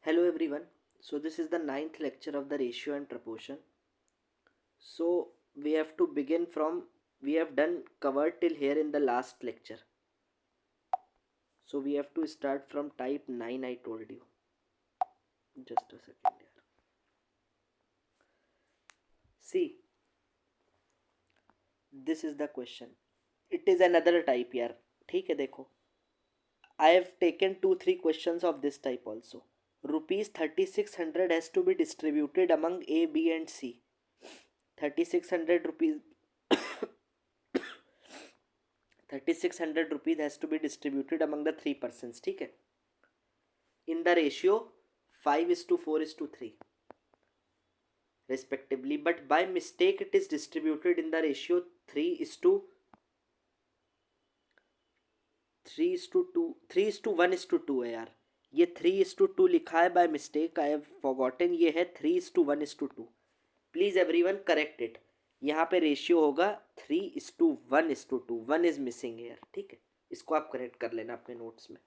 Hello everyone. So this is the ninth lecture of the ratio and proportion. So we have to begin from we have done covered till here in the last lecture. So we have to start from type 9 I told you. Just a second here. See, this is the question. It is another type here. ठीक है देखो. I have taken 2-3 questions of this type also. Rupees 3600 has to be distributed among A, B and C. 3600 rupees 3600 rupees has to be distributed among the three persons. ठीक है, in the ratio 5:4:3 respectively, but by mistake it is distributed in the ratio 3:1:2 है यार. ये 3:2 लिखा है by mistake. I have forgotten. ये है 3:1:2. Please everyone correct it. यहाँ पे रेशियो होगा 3:1:2. 1 इज मिसिंग हेयर. ठीक है, इसको आप करेक्ट कर लेना अपने नोट्स में.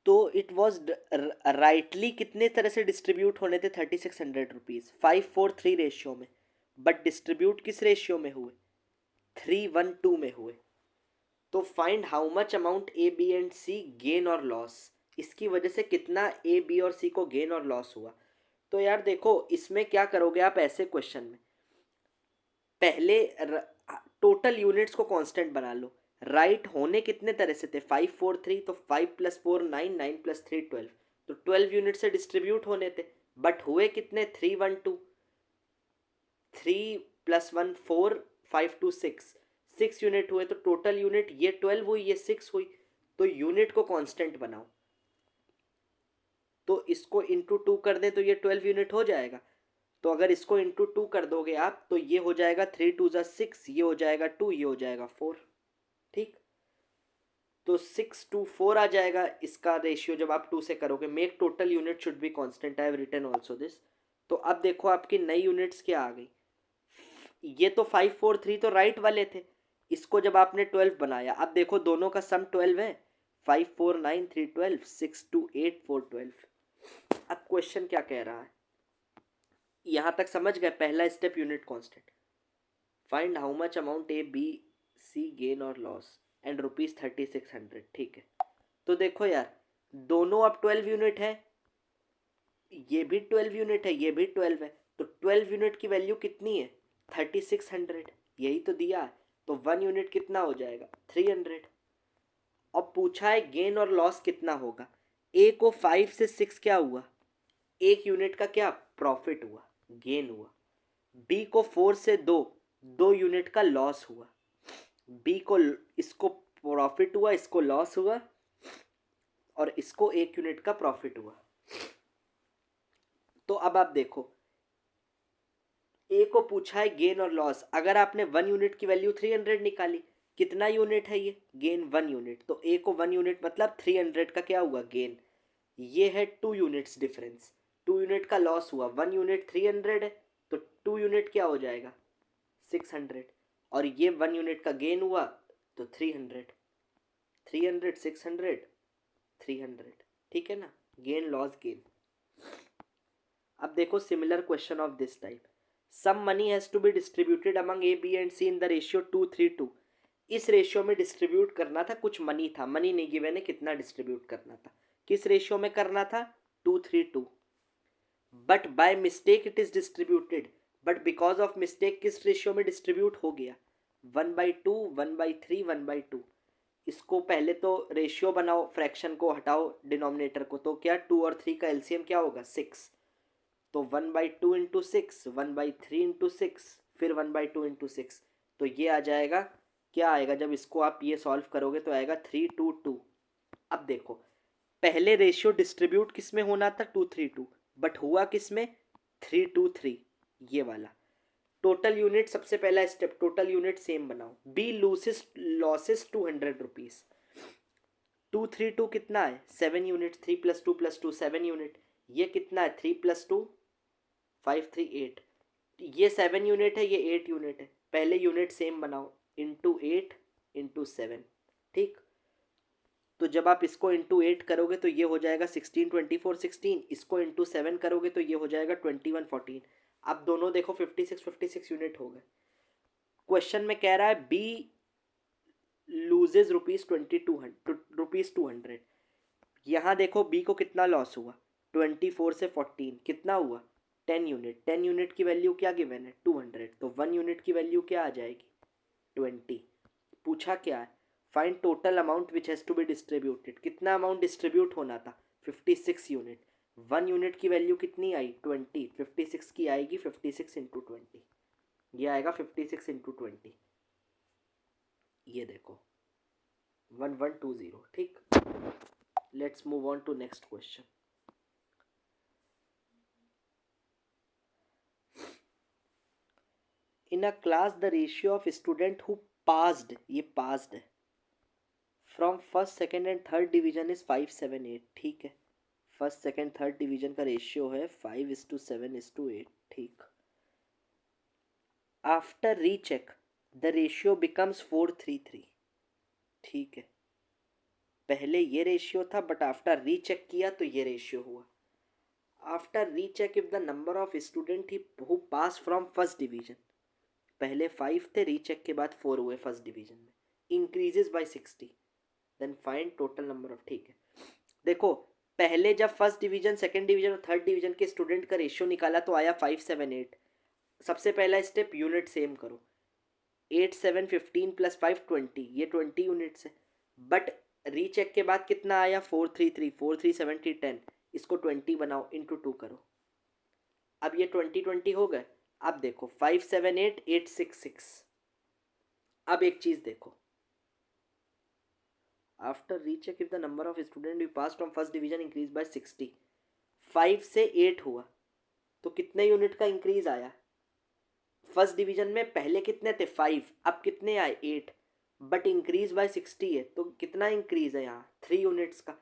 तो इट वॉज राइटली कितने तरह से डिस्ट्रीब्यूट होने थे 3600 रुपीज़ 5:4:3 रेशियो में, बट डिस्ट्रीब्यूट किस रेशियो में हुए? 3:1:2 में हुए. तो find how much amount A B and C gain और लॉस. इसकी वजह से कितना ए बी और सी को गेन और लॉस हुआ. तो यार देखो, इसमें क्या करोगे आप ऐसे क्वेश्चन में, पहले टोटल यूनिट्स को कांस्टेंट बना लो. राइट होने कितने तरह से थे? 5:4:3. तो 5+4 9, 9+3 12. तो 12 यूनिट से डिस्ट्रीब्यूट होने थे, बट हुए कितने? 3:1:2. 3+1 4, 5:2 6. 6 यूनिट हुए. तो टोटल यूनिट ये 12 हुई, ये 6 हुई. तो यूनिट को कांस्टेंट बनाओ. तो इसको इंटू 2 कर दें तो ये 12 यूनिट हो जाएगा. तो अगर इसको इंटू 2 कर दोगे आप तो ये हो जाएगा 3 2 6, ये हो जाएगा 2, ये हो जाएगा 4. ठीक. तो 6:4 आ जाएगा इसका रेशियो जब आप 2 से करोगे. Make total unit should be constant. I have written also this. तो अब देखो आपकी नई यूनिट्स क्या आ गई. ये तो 5:4:3 तो राइट वाले थे. इसको जब आपने 12 बनाया, अब देखो दोनों का सम 12 है. 5:4:9 3:12 6:2 8 4:12. अब क्वेश्चन क्या कह रहा है, यहां तक समझ गए? पहला step unit constant. Find how much amount A B C gain और लॉस एंड रुपीज 3600. ठीक है. तो देखो यार, दोनों अब 12 यूनिट है. ये भी 12 यूनिट है, ये भी 12 है. तो 12 यूनिट की वैल्यू कितनी है? 3600. यही तो दिया है. तो 1 यूनिट कितना हो जाएगा? 300. अब पूछा है गेन और लॉस कितना होगा. ए को 5 से 6 क्या हुआ? 1 यूनिट का क्या प्रॉफिट हुआ, गेन हुआ. बी को 4 से 2 यूनिट का लॉस हुआ. बी को इसको प्रॉफिट हुआ, इसको लॉस हुआ, और इसको 1 यूनिट का प्रॉफिट हुआ. तो अब आप देखो, ए को पूछा है गेन और लॉस. अगर आपने 1 यूनिट की वैल्यू 300 निकाली, कितना यूनिट है ये? Gain 1 unit. तो ए को 1 यूनिट मतलब 300 का क्या हुआ? गेन. ये है 2 यूनिट्स डिफरेंस. 2 यूनिट का लॉस हुआ. 1 यूनिट 300 है, तो 2 यूनिट क्या हो जाएगा? 600. और ये 1 यूनिट का गेन हुआ तो 300. 300 600 300. ठीक है ना. Gain loss gain. अब देखो similar question of this type. Some money has to be distributed among A B and C in the ratio 2:3:2. इस रेशियो में डिस्ट्रीब्यूट करना था. कुछ मनी था, मनी नहीं गिवन है, कितना डिस्ट्रीब्यूट करना था. किस रेशियो में करना था? 2:3:2. But by mistake it is distributed. But because of mistake किस रेशियो में डिस्ट्रीब्यूट हो गया? 1/2 1/3 1/2. इसको पहले तो रेशियो बनाओ, फ्रैक्शन को हटाओ डिनोमिनेटर को. तो क्या 2 और 3 का एलसीएम क्या होगा? 6. तो 1/2 इंटू 6, 1/3 इंटू 6, फिर 1/2 इंटू 6. तो ये आ जाएगा, क्या आएगा जब इसको आप ये सॉल्व करोगे तो आएगा 3:2:2. अब देखो, पहले रेशियो डिस्ट्रीब्यूट किस में होना था? 2:3:2. बट हुआ किस में? 3:2:3. ये वाला. टोटल यूनिट सबसे पहला स्टेप, टोटल यूनिट सेम बनाओ. B losses 200 rupees. 2:3:2 कितना है? 7 यूनिट. 3+2+2 7 यूनिट. ये कितना है? 3+2 5 3 8. ये 7 यूनिट है, ये 8 यूनिट है. पहले यूनिट सेम बनाओ. Into 8 into 7. ठीक. तो जब आप इसको इंटू 8 करोगे तो ये हो जाएगा 16 24 16, इसको इंटू 7 करोगे तो ये हो जाएगा 21 14। अब दोनों देखो 56 यूनिट हो गए। क्वेश्चन में कह रहा है बी लूजेज रुपीज 200। यहाँ देखो बी को कितना लॉस हुआ, 24 से 14 कितना हुआ 10 यूनिट। 10 यूनिट की वैल्यू क्या गिवन है 200, तो 1 यूनिट की वैल्यू क्या आ जाएगी 20। पूछा क्या है, find total amount which has to be distributed, कितना अमाउंट डिस्ट्रीब्यूट होना था 56 यूनिट। 1 यूनिट की वैल्यू कितनी आई 20, 56 की आएगी 56 इंटू 20, ये आएगा 56 इंटू 20, ये देखो 1120। ठीक, let's move on to next question. In a class the ratio of student who passed, ये पास्ड है, from first second and third division is 5 7 8। ठीक है, फर्स्ट सेकेंड थर्ड डिवीजन का रेशियो है 5:7:8। ठीक, after recheck the ratio becomes 4:3:3। ठीक है, पहले ये रेशियो था बट आफ्टर रीचेक किया तो ये रेशियो हुआ। After recheck if the number of student who pass from first division, पहले 5 थे, रीचेक के बाद 4 हुए फर्स्ट डिवीजन में, increases by 60, then find total number of. ठीक है, देखो पहले जब फर्स्ट डिवीजन सेकंड डिवीजन और थर्ड डिवीजन के स्टूडेंट का रेशियो निकाला तो आया 5 7 8। सबसे पहला स्टेप यूनिट सेम करो, 8 7 15 प्लस 5 20, ये 20 यूनिट्स है। बट रीचेक के बाद कितना आया 4 3 3, 4 3 70 10, इसको 20 बनाओ इंटू 2 करो, अब ये 20 हो गए। अब देखो 5 7 8 8 6 6। अब एक चीज देखो, after recheck if the number of student you pass from first division increase by 60, 5 से 8 हुआ तो कितने यूनिट का इंक्रीज आया, फर्स्ट डिवीजन में पहले कितने थे 5, अब कितने आए 8, बट इंक्रीज बाय 60 है तो कितना इंक्रीज है यहाँ 3 यूनिट्स का,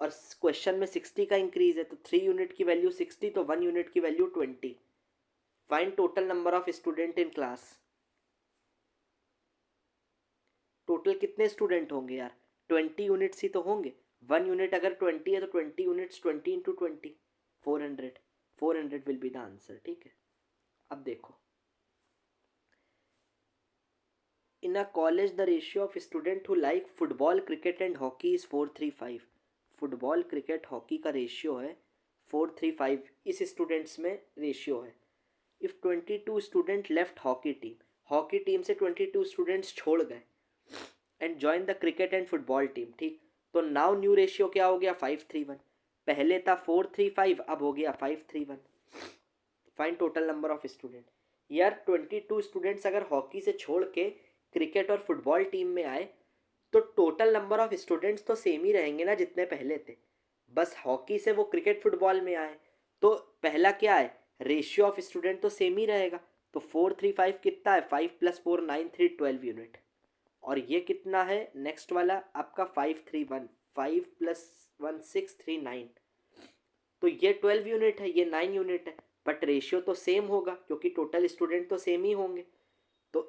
और क्वेश्चन में 60 का इंक्रीज है तो 3 यूनिट की वैल्यू 60, तो 1 यूनिट की value 20। Find total number of student in class, total कितने स्टूडेंट होंगे यार 20 यूनिट्स ही तो होंगे। 1 यूनिट अगर 20 है तो 20 units 20 into 20, 400, 400 will be the answer. ठीक है, अब देखो in a college the ratio of student who like football cricket and hockey is 4:3:5। Football cricket hockey का रेशियो है 4:3:5, इस स्टूडेंट्स में रेशियो है। If 22 student left hockey team, hockey team से 22 स्टूडेंट्स छोड़ गए and join the cricket and football team. ठीक, तो नाउ न्यू रेशियो क्या हो गया 5:3:1, पहले था 4:3:5, अब हो गया 5:3:1। Find total number of student, यार 22 स्टूडेंट्स अगर हॉकी से छोड़ के क्रिकेट और फुटबॉल टीम में आए तो टोटल नंबर ऑफ स्टूडेंट्स तो सेम ही रहेंगे ना जितने पहले थे, बस हॉकी से वो क्रिकेट फुटबॉल में आए तो पहला क्या है रेशियो ऑफ स्टूडेंट तो सेम ही रहेगा। तो 4:3:5 कितना है 5 + 4 9 3 12 यूनिट, और ये कितना है नेक्स्ट वाला आपका 5:3:1, 5 + 1 6 3 9, तो ये 12 यूनिट है, ये 9 यूनिट है, बट रेशियो तो सेम होगा क्योंकि टोटल स्टूडेंट तो सेम ही होंगे। तो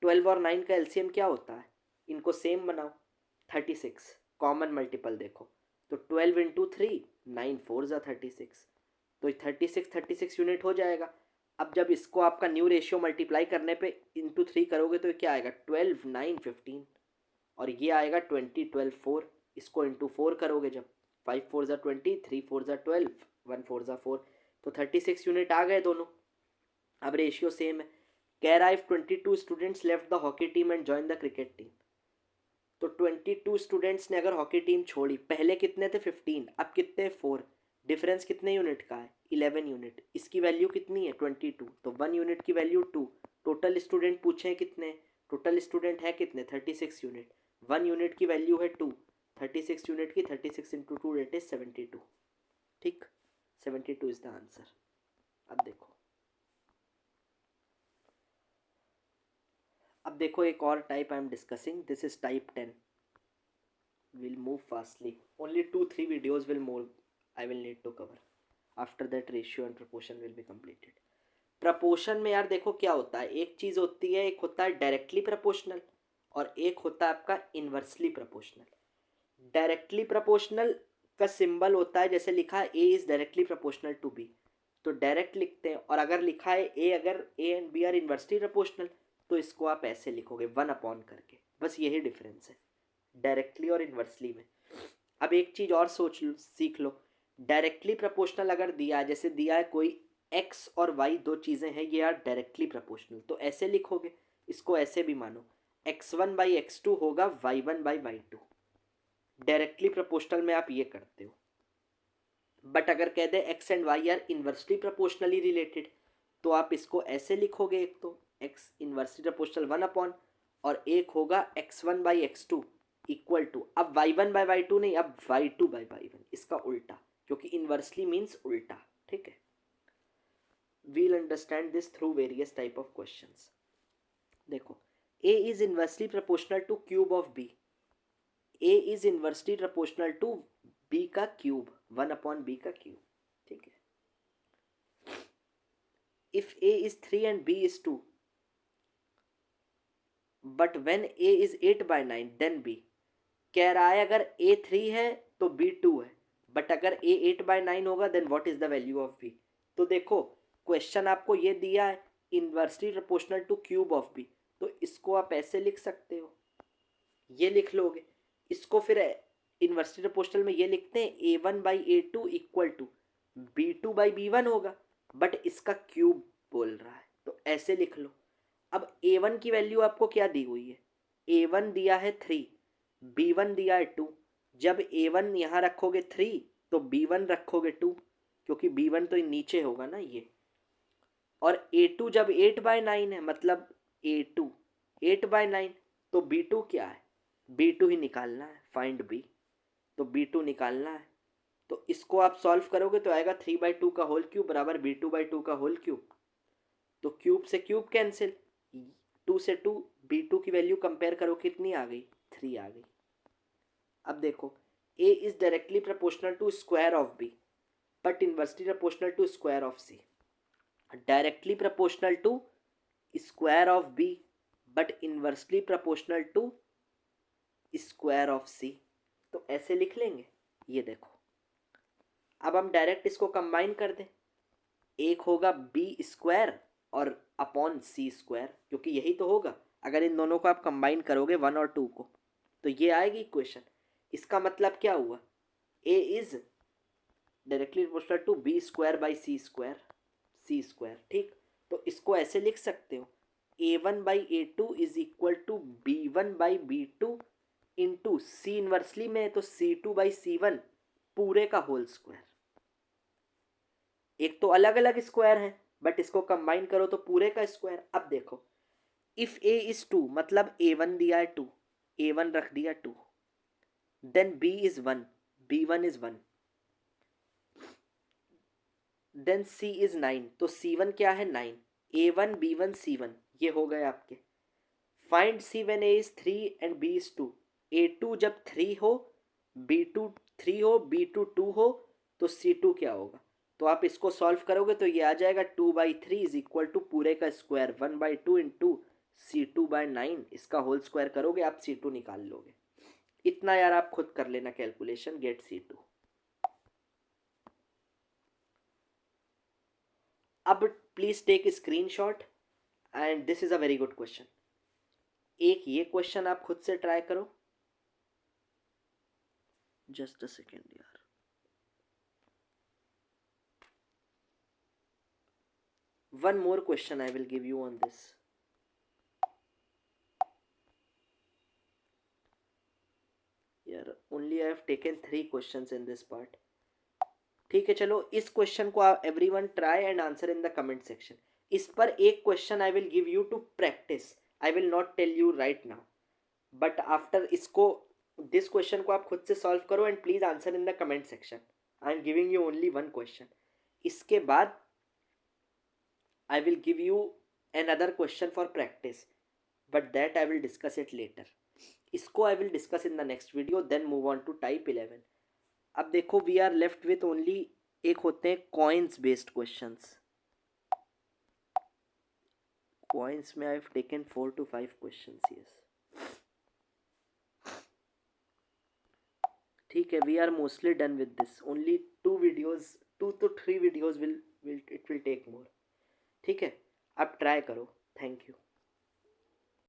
12 और 9 का एलसीएम क्या होता है, इनको सेम बनाओ, 36, कॉमन मल्टीपल देखो, तो 12 इंटू 3 9 4 ज़ा 36, तो 36 यूनिट हो जाएगा। अब जब इसको आपका न्यू रेशियो मल्टीप्लाई करने पे इंटू 3 करोगे तो क्या आएगा 12 9 15, और ये आएगा 20 12 4, इसको इंटू 4 करोगे जब 5 4 ज़ा 20, 3 4 ज़ा 12, 1 4 ज़ा 4, तो 36 यूनिट आ गए दोनों। अब रेशियो सेम है, कह रहा है if 22 students left the hockey team and join the cricket team, तो 22 स्टूडेंट्स ने अगर हॉकी टीम छोड़ी, पहले कितने थे 15, अब कितने 4, डिफरेंस कितने यूनिट का है 11 यूनिट, इसकी वैल्यू कितनी है 22, तो 1 यूनिट की वैल्यू 2, टोटल स्टूडेंट पूछे हैं कितने, टोटल स्टूडेंट है कितने 36 यूनिट, 1 यूनिट की वैल्यू है 2, 36 यूनिट की 36 इंटू 2 डेट इज 72। ठीक, 72 इज द आंसर। अब देखो, अब देखो एक और type I am discussing, this is type 10, will move fastly, only 2 3 videos will move I will need to cover, after that ratio and proportion will be completed. Proportion में यार देखो क्या होता है, एक चीज़ होती है, एक होता है डायरेक्टली प्रपोर्शनल और एक होता है आपका इन्वर्सली प्रपोर्शनल। डायरेक्टली प्रोपोर्शनल का सिंबल होता है, जैसे लिखा है A is directly proportional to B, तो डायरेक्ट लिखते हैं। और अगर लिखा है ए, अगर A and B are inversely proportional, तो इसको आप ऐसे लिखोगे 1 अपॉन करके। बस यही डिफरेंस है डायरेक्टली और इन्वर्सली में। अब एक चीज़ और सोच लो, सीख लो। डायरेक्टली प्रोपोर्शनल अगर दिया है, जैसे दिया है कोई एक्स और वाई दो चीज़ें हैं, ये आर डायरेक्टली प्रोपोर्शनल, तो ऐसे लिखोगे। इसको ऐसे भी मानो, x1/x2 होगा y1/y2। डायरेक्टली प्रोपोर्शनल में आप ये करते हो। बट अगर कह दे X and Y are inversely proportionally related, तो आप इसको ऐसे लिखोगे, एक तो एक्स इन्वर्सली प्रोपोर्शनल 1 अपॉन, और एक होगा x1/x2 इक्वल टू, अब y1/y2 नहीं, अब y2/y1, इसका उल्टा, क्योंकि इन्वर्सली मीन्स उल्टा। ठीक है, we'll understand this through various type of questions. देखो, a is inversely proportional to cube of b, a is inversely proportional to b का क्यूब, 1/b का क्यूब। ठीक है, if a is 3 and b is 2, but when a is 8/9 then b, कह रहा है अगर a 3 है तो b 2 है, बट अगर a 8/9 होगा then what is the value of b। तो देखो, क्वेश्चन आपको ये दिया है inversely proportional to cube of b, तो इसको आप ऐसे लिख सकते हो, ये लिख लोगे। इसको फिर इन्वर्सली प्रोपोर्शनल में ये लिखते हैं a1/a2 इक्वल टू b2/b1 होगा, बट इसका क्यूब बोल रहा है, तो ऐसे लिख लो। अब a1 की वैल्यू आपको क्या दी हुई है, a1 दिया है 3, b1 दिया है 2। जब a1 यहाँ रखोगे 3, तो b1 रखोगे 2, क्योंकि b1 तो नीचे होगा ना ये। और a2 जब 8/9 है, मतलब a2 8/9, तो b2 क्या है, b2 ही निकालना है, फाइंड b। तो b2 निकालना है, तो इसको आप सॉल्व करोगे तो आएगा 3/2 का होल क्यूब बराबर b2/2 का होल क्यूब। तो क्यूब से क्यूब कैंसिल, 2 से 2, b2 की वैल्यू कंपेयर करो कितनी आ गई, 3 आ गई। अब देखो, a is directly proportional to square of b, but inversely proportional to square of c। Directly proportional to square of b, but inversely proportional to square of c, तो ऐसे लिख लेंगे। ये देखो, अब हम डायरेक्ट इसको कंबाइन कर दें, एक होगा b स्क्वायर और अपॉन सी स्क्वायर, क्योंकि यही तो होगा। अगर इन दोनों को आप कंबाइन करोगे 1 और 2 को, तो ये आएगी इक्वेशन। इसका मतलब क्या हुआ, a is directly proportional to b square by C square, C square. ठीक, तो इसको ऐसे लिख सकते हो, a1/a2 is equal to b1/b2 into C inversely में है तो c2/c1 पूरे का होल स्क्वायर। एक तो अलग अलग स्क्वायर है, बट इसको कंबाइन करो तो पूरे का स्क्वायर। अब देखो, इफ a इज 2, मतलब a1 दिया है 2, a1 रख दिया 2, then b is 1, b1 is 1, then c is 9, तो c1 क्या है 9, a1 b1 c1, ये हो गए आपके। Find c when a is 3 and b is 2, a2 जब 3 हो, b2 3 हो, b2 2 हो, तो c2 क्या होगा। तो आप इसको सॉल्व करोगे तो ये आ जाएगा 2/3 इज इक्वल टू पूरे का स्क्वायर 1/2 इंटू c2/9, इसका होल स्क्वायर करोगे आप c2 निकाल लोगे। इतना यार आप खुद कर लेना कैलकुलेशन, गेट c2। अब please take screenshot, and this is a very good question. एक ये क्वेश्चन आप खुद से ट्राई करो, जस्ट अ सेकेंड यार। One more question I will give you on this. यार only I have taken 3 questions in this part. ठीक है, चलो इस क्वेश्चन को आप everyone try and answer in the comment section. इस पर एक question I will give you to practice, I will not tell you right now, but after इसको, दिस क्वेश्चन को आप खुद से सॉल्व करो and please answer in the comment section. I am giving you only one question. इसके बाद I will give you another question for practice, but that I will discuss it later. इसको I will discuss in the next video, then move on to type 11. अब देखो, we are left with only, एक होते हैं coins based questions. Coins में I have taken 4 to 5 questions, yes. ठीक है, we are mostly done with this, only 2 videos, 2 to 3 videos will it will take more. ठीक है, आप ट्राई करो। Thank you.